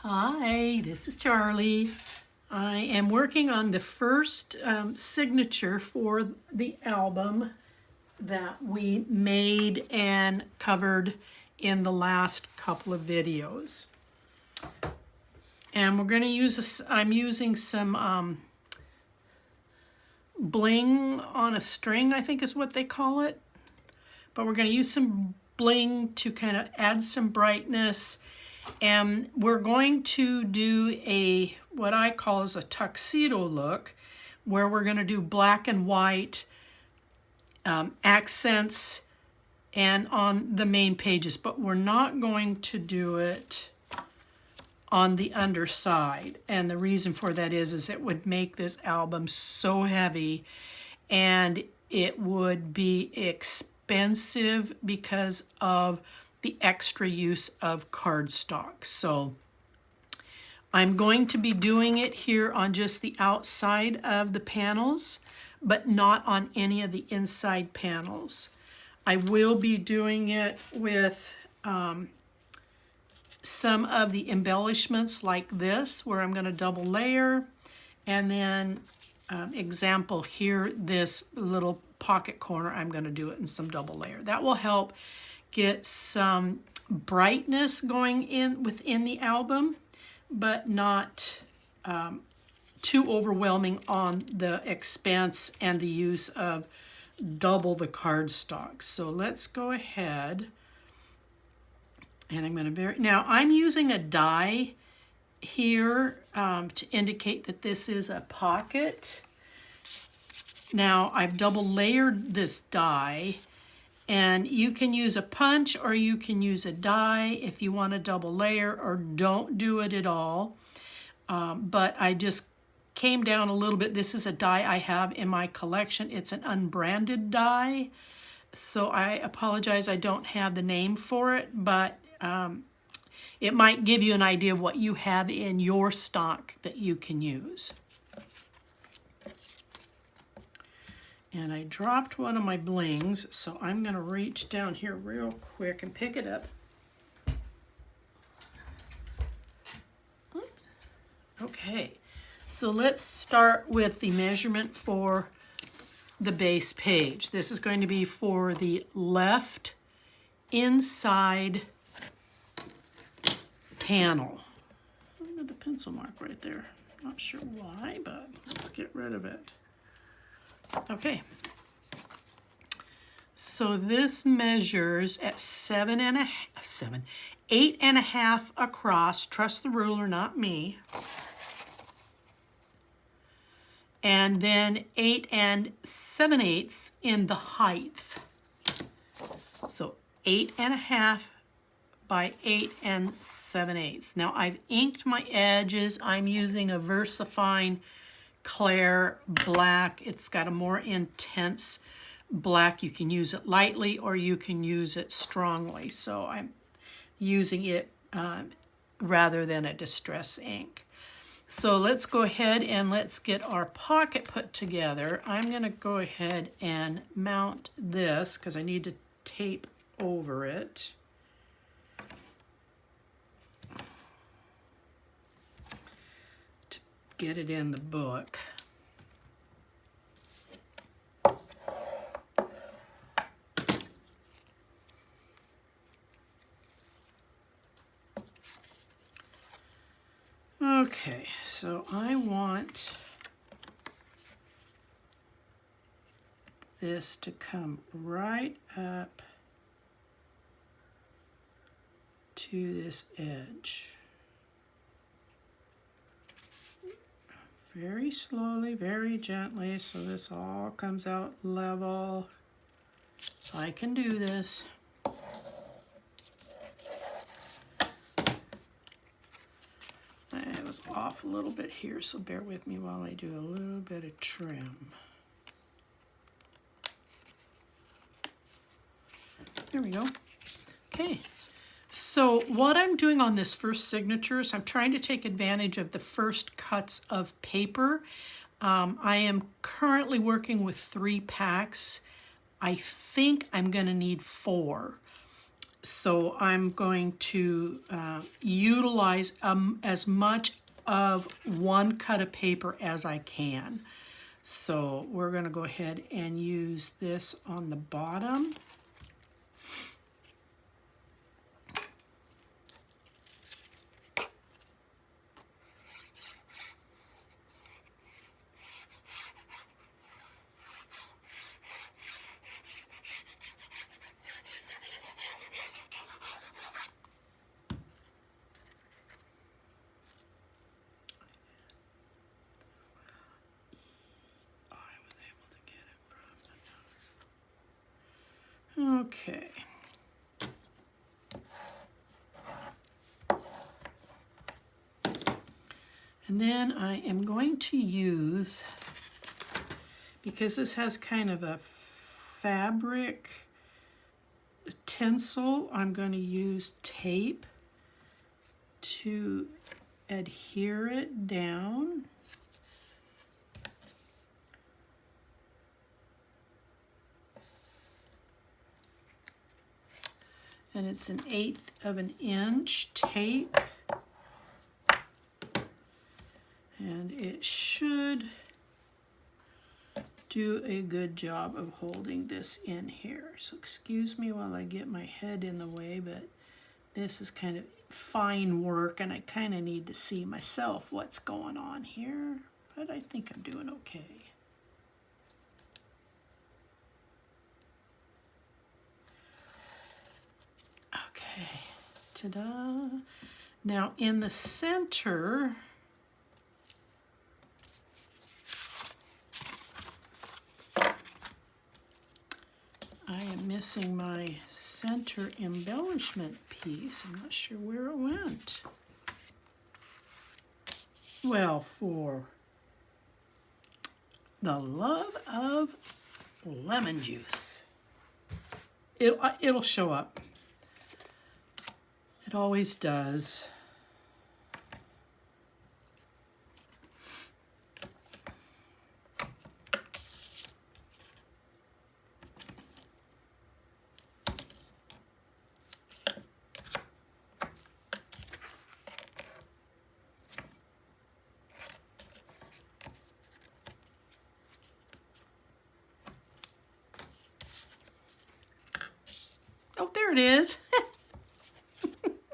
Hi, this is Charlie. I am working on the first signature for the album that we made and covered in the last couple of videos. And we're going to use, I'm using some bling on a string, I think is what they call it. But we're going to use some bling to kind of add some brightness. And we're going to do what I call is a tuxedo look, where we're going to do black and white accents and on the main pages, but we're not going to do it on the underside. And the reason for that is it would make this album so heavy and it would be expensive because of the extra use of cardstock. So I'm going to be doing it here on just the outside of the panels, but not on any of the inside panels. I will be doing it with some of the embellishments like this, where I'm going to double layer, and then example here, this little pocket corner, I'm going to do it in some double layer. That will help get some brightness going in within the album, but not too overwhelming on the expense and the use of double the cardstock. So let's go ahead, and I'm going to now I'm using a die here to indicate that this is a pocket. Now I've double layered this die, and you can use a punch or you can use a die if you want a double layer, or don't do it at all. But I just came down a little bit. This is a die I have in my collection. It's an unbranded die, so I apologize I don't have the name for it, but it might give you an idea of what you have in your stock that you can use. And I dropped one of my blings, so I'm going to reach down here real quick and pick it up. Oops. Okay, so let's start with the measurement for the base page. This is going to be for the left inside panel. I got a pencil mark right there. Not sure why, but let's get rid of it. Okay, so this measures at 8.5 across. Trust the ruler, not me. And then 8 7/8 in the height. So 8.5 by 8 7/8. Now I've inked my edges. I'm using a VersaFine Clair black. It's got a more intense black. You can use it lightly or you can use it strongly. So I'm using it rather than a distress ink. So let's go ahead and let's get our pocket put together. I'm going to go ahead and mount this because I need to tape over it. Get it in the book. Okay, so I want this to come right up to this edge. Very slowly, very gently, so this all comes out level. So I can do this. I was off a little bit here, so bear with me while I do a little bit of trim. There we go. Okay. So what I'm doing on this first signature is I'm trying to take advantage of the first cuts of paper. I am currently working with 3 packs. I think I'm going to need 4. So I'm going to utilize as much of one cut of paper as I can. So we're going to go ahead and use this on the bottom. Okay. And then I am going to use, because this has kind of a fabric tinsel, I'm going to use tape to adhere it down. And it's 1/8 of an inch tape. And it should do a good job of holding this in here. So excuse me while I get my head in the way, but this is kind of fine work and I kind of need to see myself what's going on here, but I think I'm doing okay. Okay, ta-da. Now in the center, I am missing my center embellishment piece. I'm not sure where it went. Well, for the love of lemon juice. It'll show up. It always does. Oh, there it is.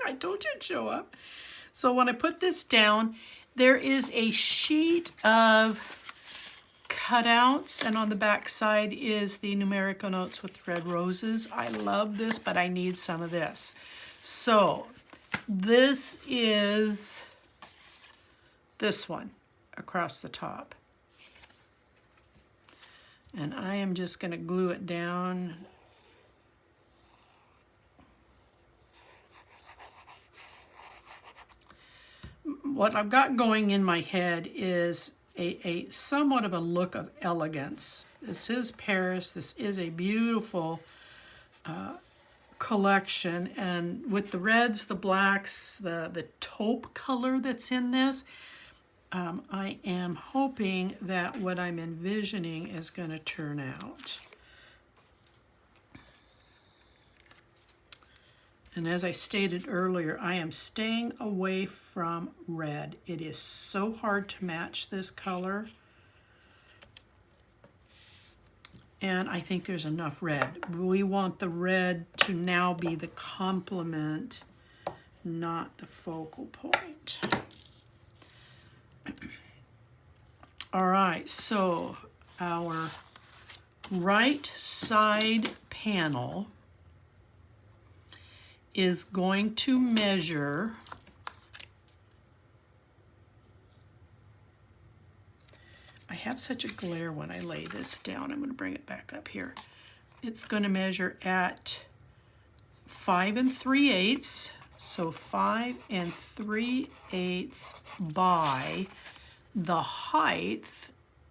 I told you it'd show up. So when I put this down, there is a sheet of cutouts, and on the back side is the numerical notes with red roses. I love this, but I need some of this. So this is this one across the top. And I am just going to glue it down. What I've got going in my head is a somewhat of a look of elegance. This is Paris. This is a beautiful collection, and with the reds, the blacks, the taupe color that's in this, I am hoping that what I'm envisioning is going to turn out. And as I stated earlier, I am staying away from red. It is so hard to match this color. And I think there's enough red. We want the red to now be the complement, not the focal point. All right, so our right side panel is going to measure I have such a glare when I lay this down. I'm going to bring it back up here. It's going to measure at 5 3/8, so 5 3/8 by the height,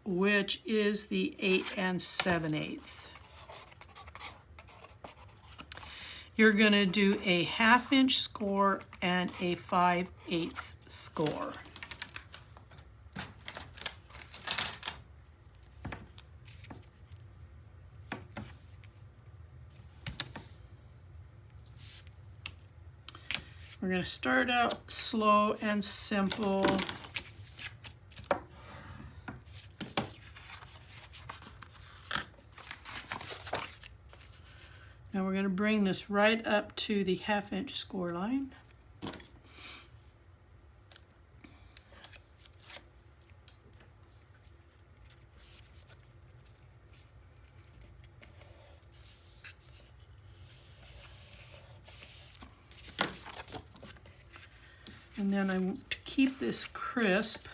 which is the 8 7/8. You're going to do a 1/2 inch score and a 5/8 score. We're going to start out slow and simple. Now we're going to bring this right up to the 1/2 inch score line. And then to keep this crisp,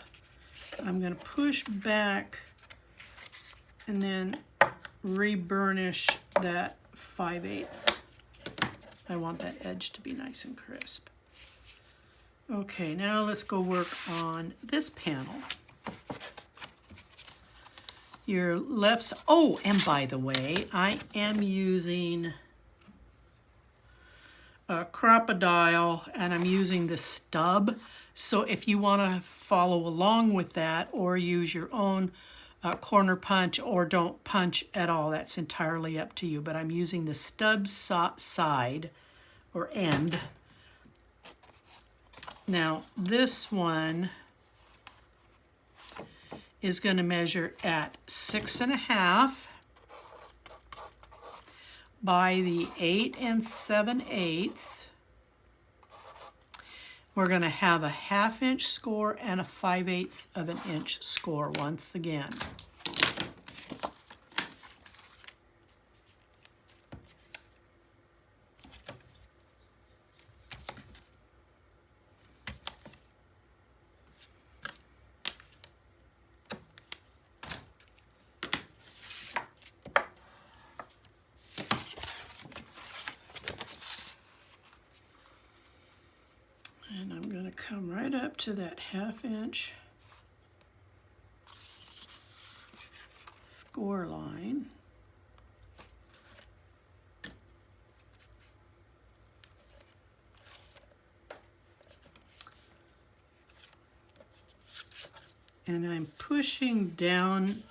I'm going to push back and then re-burnish that 5/8. I want that edge to be nice and crisp. Okay, now let's go work on this panel. Your left, oh, and by the way, I am using a crocodile and I'm using the stub. So if you want to follow along with that or use your own corner punch or don't punch at all, that's entirely up to you. But I'm using the stub side or end. Now this one is going to measure at 6.5 by the 8 7/8. We're going to have a 1/2 inch score and a 5/8 of an inch score once again. And I'm going to come right up to that 1/2 inch score line. And I'm pushing down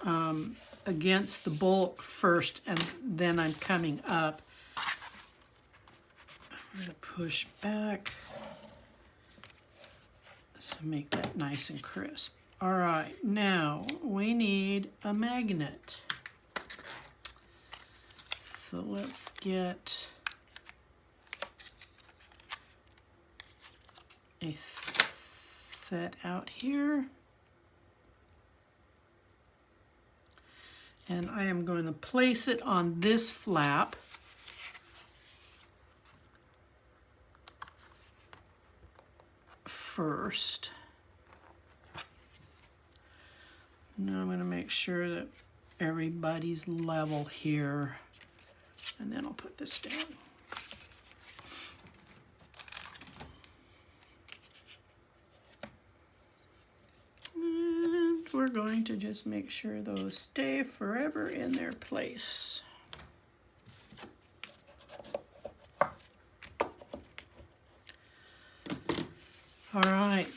against the bulk first, and then I'm coming up. I'm going to push back to make that nice and crisp. All right, now we need a magnet. So let's get a set out here. And I am going to place it on this flap. First. Now I'm going to make sure that everybody's level here, and then I'll put this down. And we're going to just make sure those stay forever in their place. All right,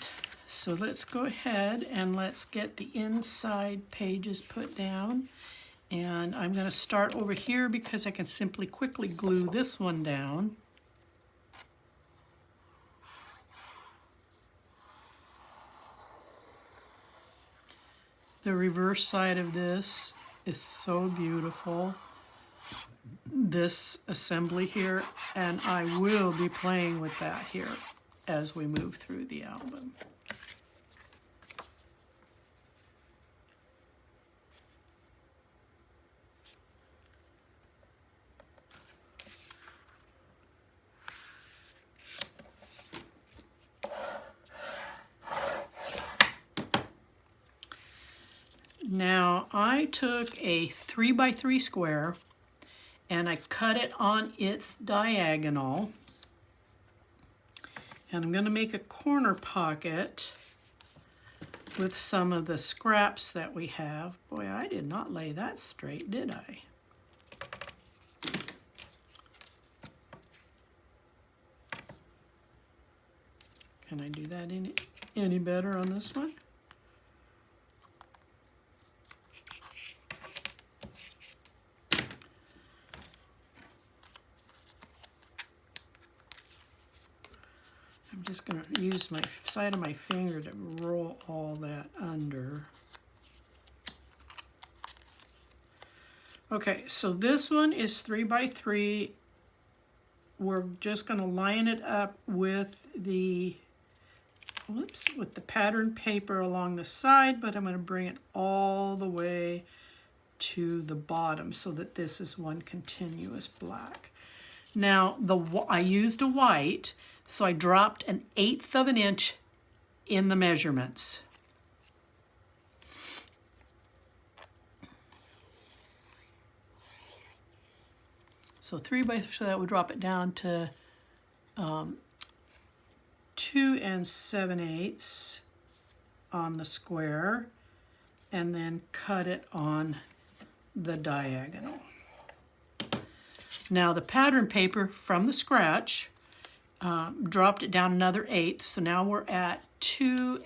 so let's go ahead and let's get the inside pages put down. And I'm going to start over here because I can simply quickly glue this one down. The reverse side of this is so beautiful. This assembly here, and I will be playing with that here as we move through the album. Now I took a 3x3 square and I cut it on its diagonal. And I'm going to make a corner pocket with some of the scraps that we have. Boy, I did not lay that straight, did I? Can I do that any better on this one? use my side of my finger to roll all that under. Okay, so this one is 3 by 3. We're just going to line it up with the, with the pattern paper along the side, but I'm going to bring it all the way to the bottom so that this is one continuous black. Now, I used a white, so I dropped 1/8 of an inch in the measurements. So 3 by 3, so that would drop it down to 2 7/8 on the square, and then cut it on the diagonal. Now the pattern paper from the scratch dropped it down another 1/8, so now we're at 2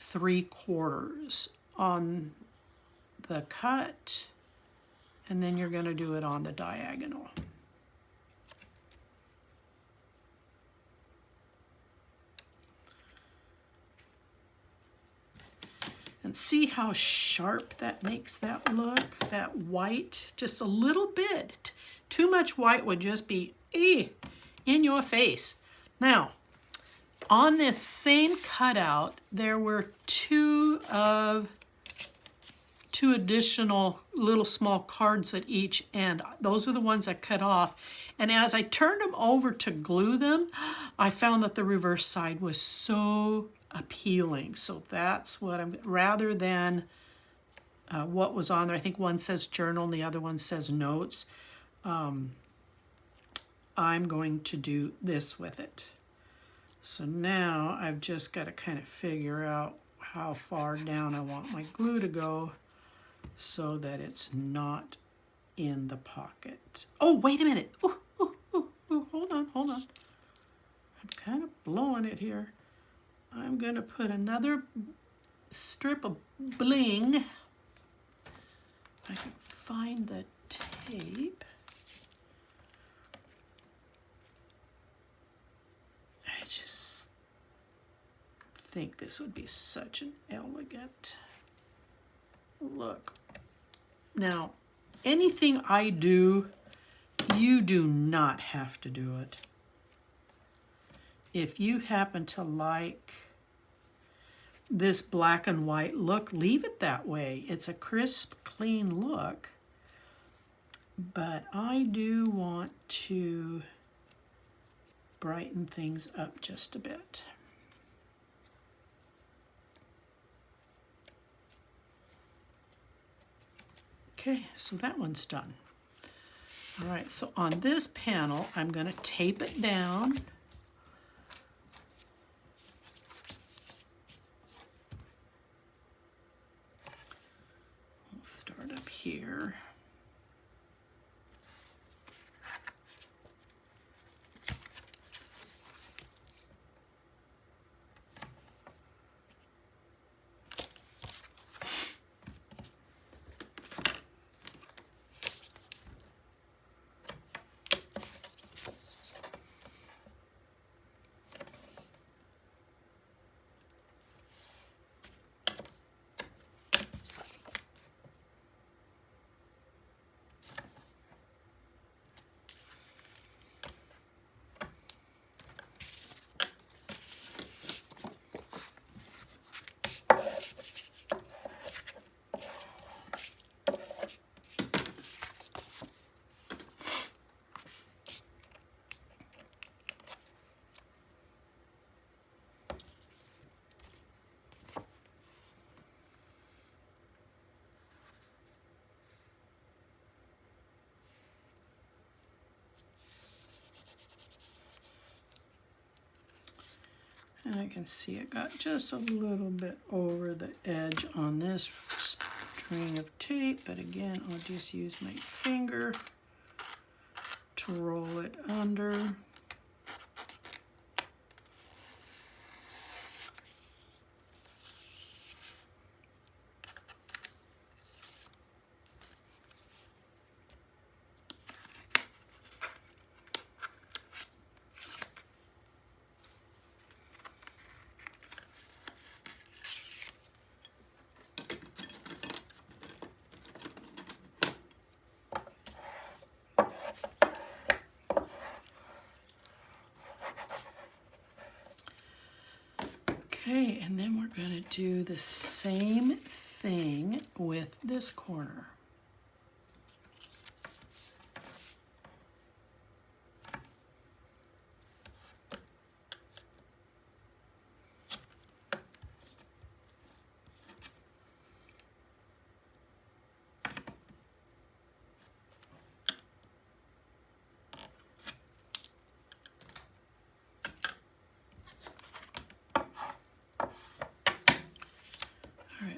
3/4 on the cut. And then you're going to do it on the diagonal. And see how sharp that makes that look? That white, just a little bit. Too much white would just be in your face. Now, on this same cutout, there were two additional little small cards at each end. Those are the ones I cut off. And as I turned them over to glue them, I found that the reverse side was so appealing. So that's what I'm, rather than what was on there, I think one says journal and the other one says notes. I'm going to do this with it. So now I've just got to kind of figure out how far down I want my glue to go, so that it's not in the pocket. Oh, wait a minute. Ooh, hold on. I'm kind of blowing it here. I'm going to put another strip of bling. I can find the tape. I just think this would be such an elegant look. Now, anything I do, you do not have to do it. If you happen to like this black and white look, leave it that way. It's a crisp, clean look. But I do want to brighten things up just a bit. Okay, so that one's done. All right, so on this panel, I'm going to tape it down. We'll start up here. And I can see it got just a little bit over the edge on this string of tape, but again, I'll just use my finger to roll it under. Okay, and then we're going to do the same thing with this corner.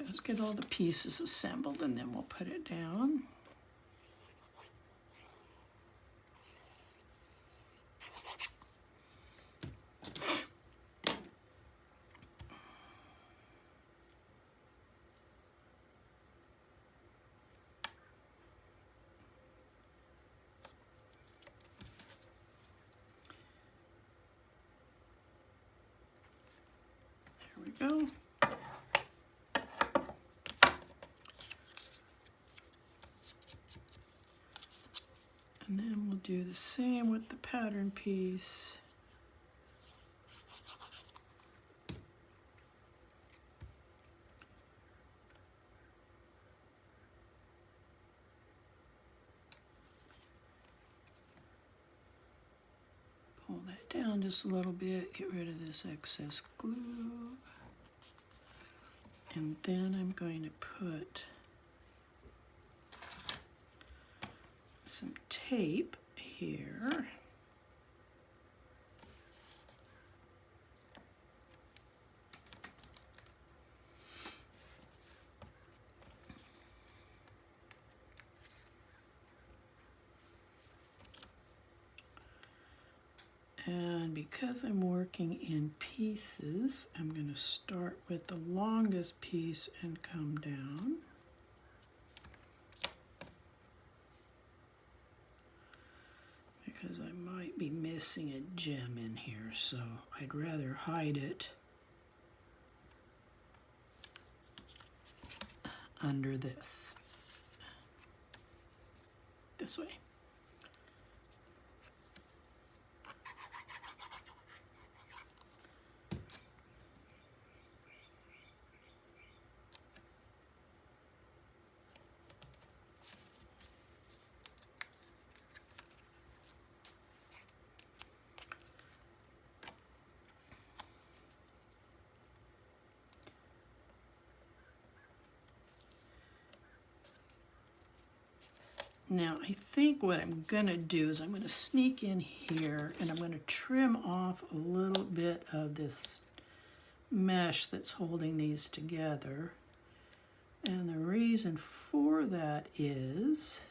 Let's get all the pieces assembled and then we'll put it down. There we go. And then we'll do the same with the pattern piece. Pull that down just a little bit, get rid of this excess glue. And then I'm going to put some tape here. And because I'm working in pieces, I'm going to start with the longest piece and come down. Because I might be missing a gem in here, so I'd rather hide it under this way. Now, I think what I'm going to do is I'm going to sneak in here and I'm going to trim off a little bit of this mesh that's holding these together. And the reason for that is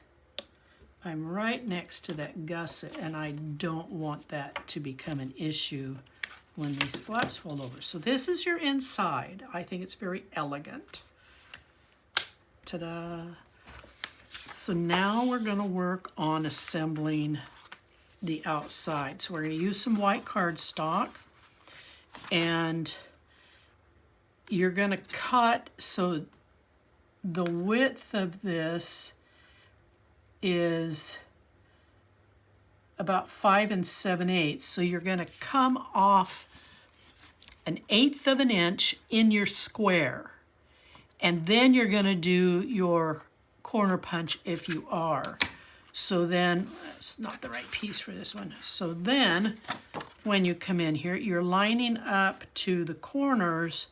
I'm right next to that gusset and I don't want that to become an issue when these flaps fold over. So this is your inside. I think it's very elegant. Ta-da! So now we're going to work on assembling the outside. So we're going to use some white cardstock and you're going to cut so the width of this is about 5 7/8. So you're going to come off 1/8 of an inch in your square. And then you're going to do your corner punch if you are. So then, it's not the right piece for this one. So then, when you come in here, you're lining up to the corners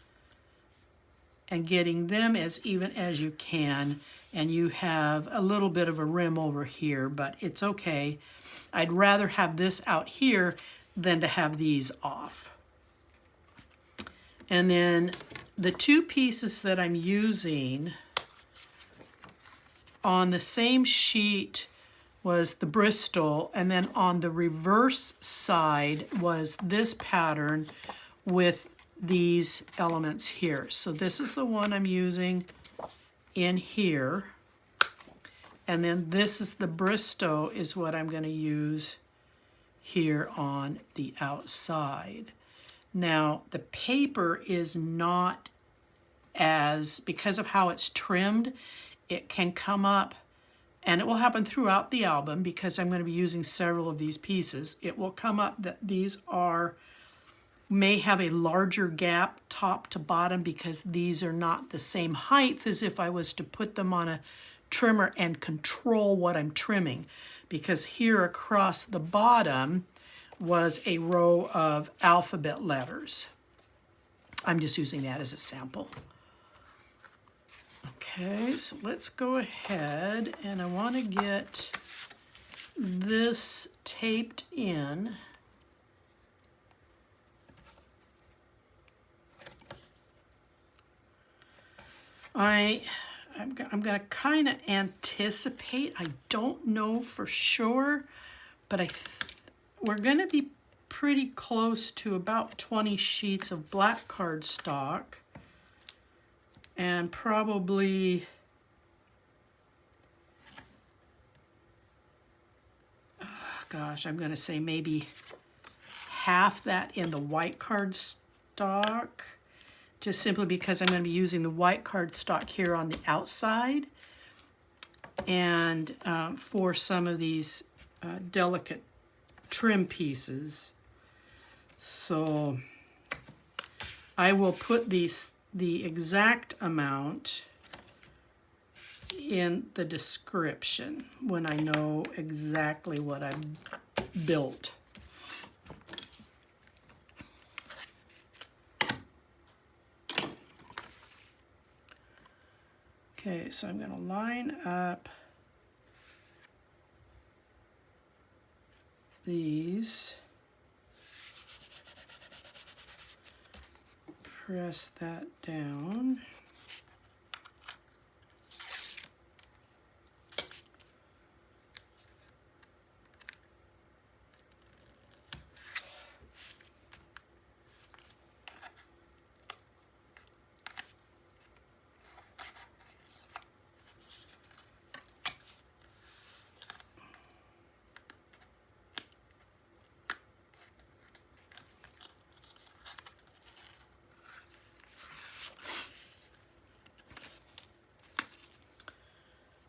and getting them as even as you can. And you have a little bit of a rim over here, but it's okay. I'd rather have this out here than to have these off. And then the two pieces that I'm using on the same sheet was the Bristol, and then on the reverse side was this pattern with these elements here. So this is the one I'm using in here, and then this is the Bristol is what I'm going to use here on the outside. Now the paper is not as, because of how it's trimmed, it can come up, and it will happen throughout the album because I'm going to be using several of these pieces. It will come up that these are may have a larger gap top to bottom because these are not the same height as if I was to put them on a trimmer and control what I'm trimming. Because here across the bottom was a row of alphabet letters. I'm just using that as a sample. Okay, so let's go ahead, and I want to get this taped in. I'm going to kind of anticipate, I don't know for sure, but we're going to be pretty close to about 20 sheets of black cardstock, and probably gosh, I'm going to say maybe half that in the white cardstock, just simply because I'm going to be using the white cardstock here on the outside, and for some of these delicate trim pieces. So I will put the exact amount in the description when I know exactly what I've built. Okay, so I'm going to line up these, press that down.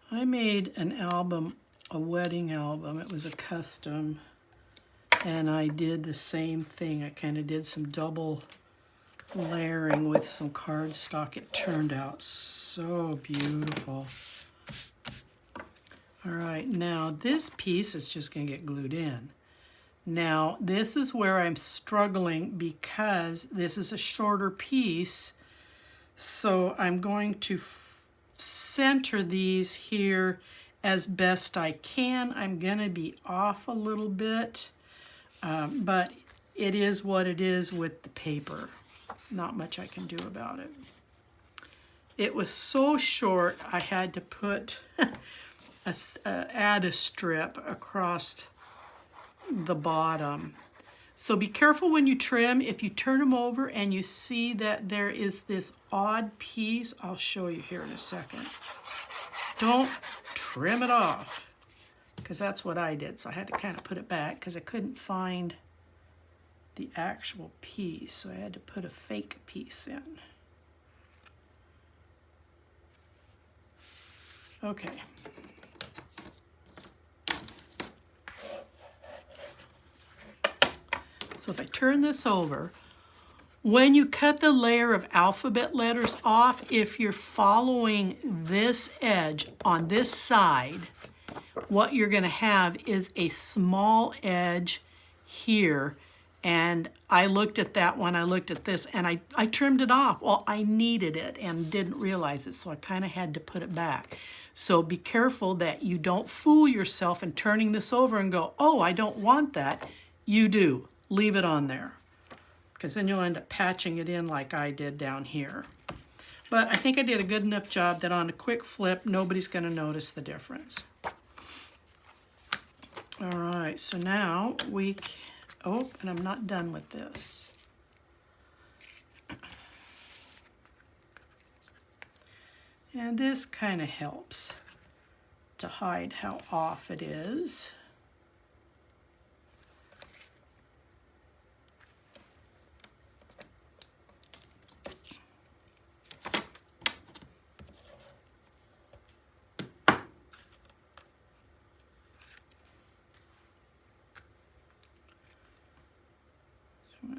I made an album, a wedding album. It was a custom, and I did the same thing. I kind of did some double layering with some cardstock. It turned out so beautiful. All right, now this piece is just going to get glued in. Now this is where I'm struggling because this is a shorter piece, so I'm going to center these here as best I can. I'm going to be off a little bit, but it is what it is with the paper. Not much I can do about it. It was so short, I had to put add a strip across the bottom. So be careful when you trim. If you turn them over and you see that there is this odd piece, I'll show you here in a second. Don't trim it off, because that's what I did. So I had to kind of put it back because I couldn't find the actual piece. So I had to put a fake piece in. Okay. So if I turn this over, when you cut the layer of alphabet letters off, if you're following this edge on this side, what you're going to have is a small edge here. And I looked at that when I looked at this, and I trimmed it off. Well, I needed it and didn't realize it, so I kind of had to put it back. So be careful that you don't fool yourself in turning this over and go, oh, I don't want that. You do. Leave it on there, because then you'll end up patching it in like I did down here. But I think I did a good enough job that on a quick flip, nobody's going to notice the difference. All right, so now oh, and I'm not done with this. And this kind of helps to hide how off it is.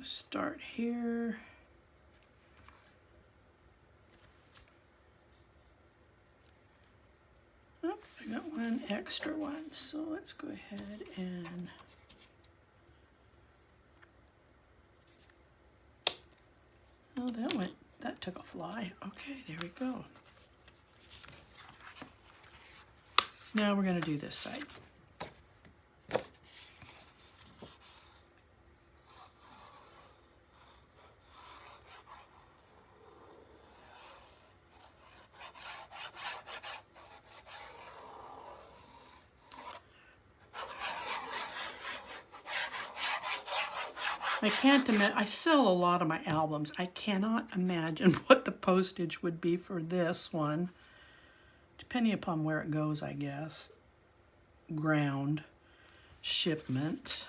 start here. Oh, I got one extra one, so let's go ahead and oh, that took a fly. Okay, there we go. Now we're going to do this side. I can't imagine, I sell a lot of my albums. I cannot imagine what the postage would be for this one. Depending upon where it goes, I guess. Ground, shipment.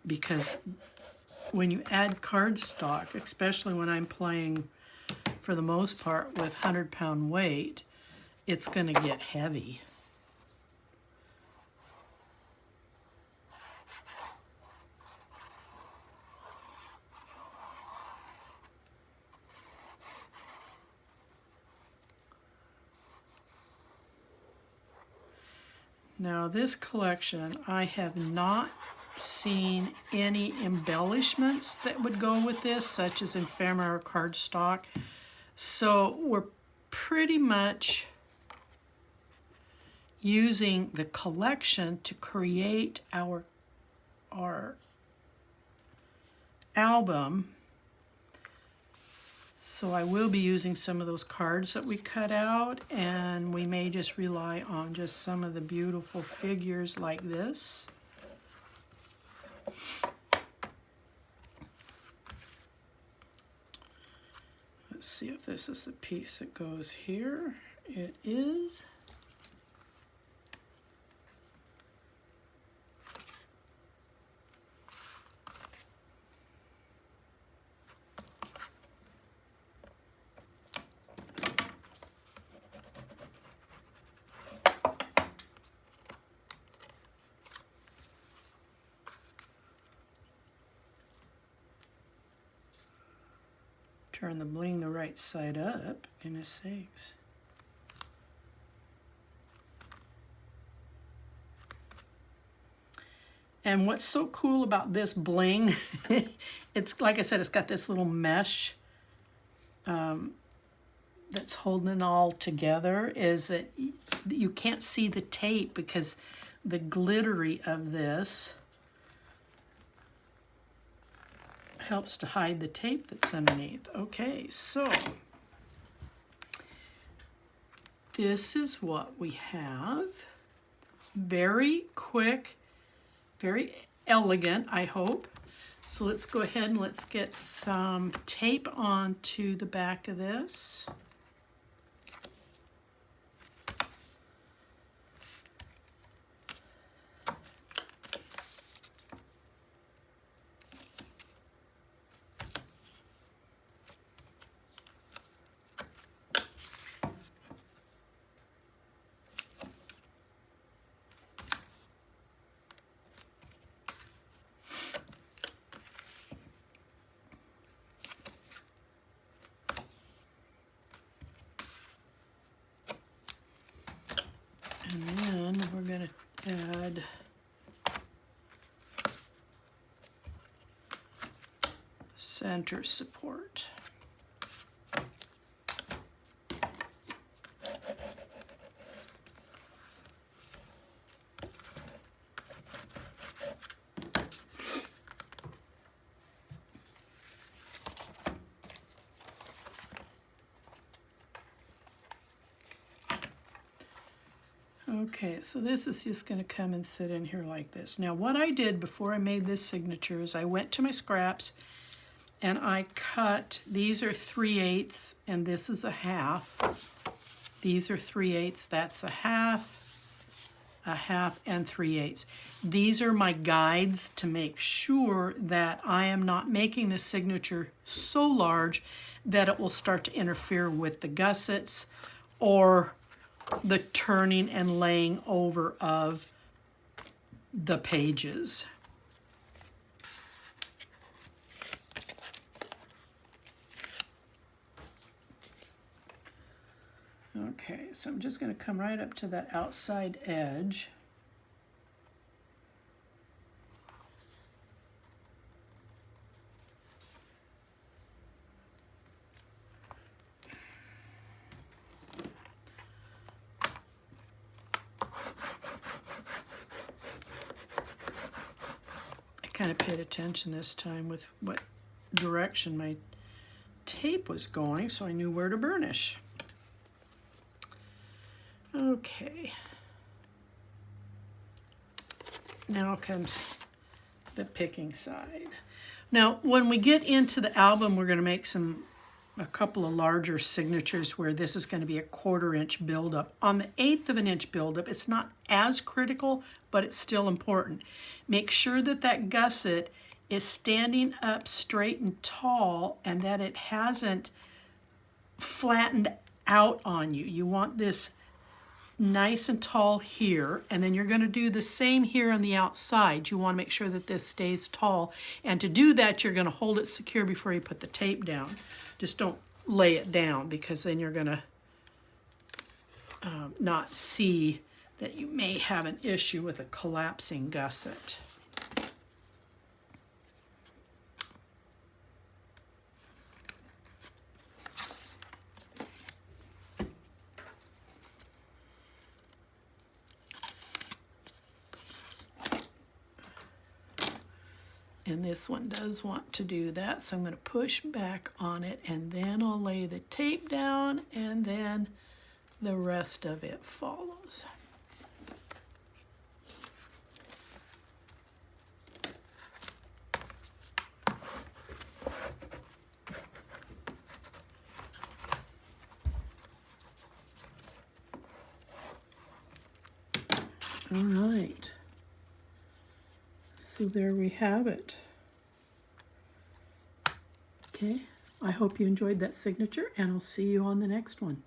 Because when you add cardstock, especially when I'm playing for the most part with 100-pound weight, it's going to get heavy. Now this collection, I have not seen any embellishments that would go with this, such as ephemera or cardstock. So we're pretty much using the collection to create our album. So I will be using some of those cards that we cut out, and we may just rely on just some of the beautiful figures like this. Let's see if this is the piece that goes here. It is. Turn the bling the right side up, goodness sakes. And what's so cool about this bling, it's like I said, it's got this little mesh that's holding it all together, is that you can't see the tape because the glittery of this helps to hide the tape that's underneath. Okay, so this is what we have. Very quick, very elegant, I hope. So let's go ahead and let's get some tape onto the back of this. And then we're going to add center support. Okay, so this is just going to come and sit in here like this. Now what I did before I made this signature is I went to my scraps and I cut, these are 3/8 and this is a half. These are 3/8, that's a half, and 3/8. These are my guides to make sure that I am not making this signature so large that it will start to interfere with the gussets or the turning and laying over of the pages. Okay, so I'm just going to come right up to that outside edge. I kind of paid attention this time with what direction my tape was going, so I knew where to burnish. Okay, now comes the picking side. Now, when we get into the album, we're going to make a couple of larger signatures where this is going to be a 1/4 inch buildup. On the 1/8 of an inch buildup, it's not as critical, but it's still important. Make sure that that gusset is standing up straight and tall and that it hasn't flattened out on you. You want this nice and tall here, and then you're going to do the same here on the outside. You want to make sure that this stays tall, and to do that you're going to hold it secure before you put the tape down. Just don't lay it down, because then you're going to not see that you may have an issue with a collapsing gusset. And this one does want to do that, so I'm going to push back on it, and then I'll lay the tape down, and then the rest of it follows. All right. So there we have it. Okay, I hope you enjoyed that signature, and I'll see you on the next one.